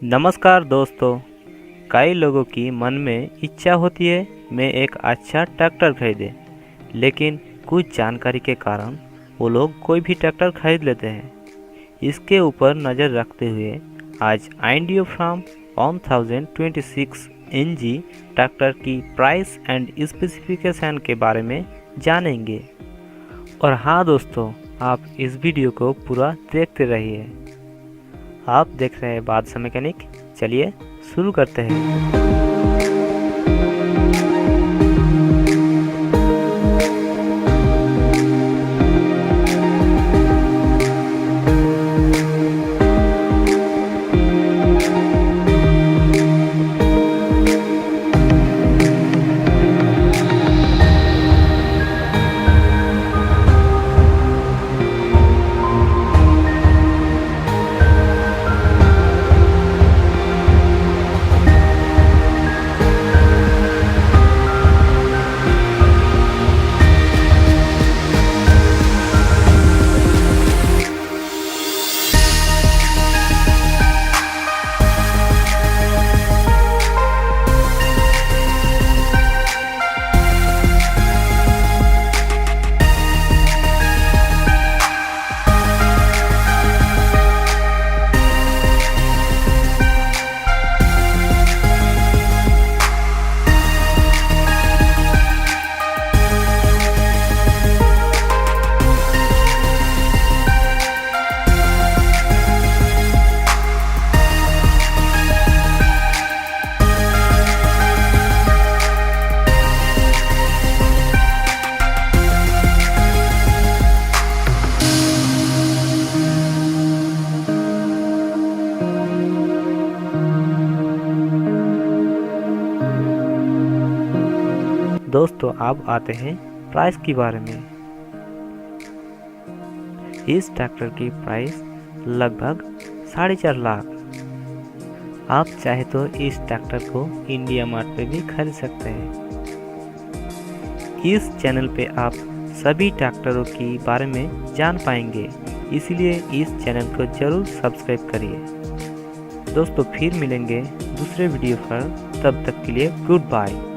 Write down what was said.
नमस्कार दोस्तों। कई लोगों की मन में इच्छा होती है मैं एक अच्छा ट्रैक्टर खरीदे, लेकिन कुछ जानकारी के कारण वो लोग कोई भी ट्रैक्टर खरीद लेते हैं। इसके ऊपर नज़र रखते हुए आज आइडियो फार्म 1026 NG ट्रैक्टर की प्राइस एंड स्पेसिफिकेशन के बारे में जानेंगे। और हाँ दोस्तों, आप इस वीडियो को पूरा देखते रहिए। आप देख रहे हैं बादशाह मैकेनिक। चलिए शुरू करते हैं। दोस्तों अब आते हैं प्राइस के बारे में। इस ट्रैक्टर की प्राइस लगभग 4.5 लाख। आप चाहे तो इस ट्रैक्टर को इंडिया मार्ट पे भी खरीद सकते हैं। इस चैनल पे आप सभी ट्रैक्टरों के बारे में जान पाएंगे, इसलिए इस चैनल को जरूर सब्सक्राइब करिए। दोस्तों फिर मिलेंगे दूसरे वीडियो पर, तब तक के लिए गुड बाय।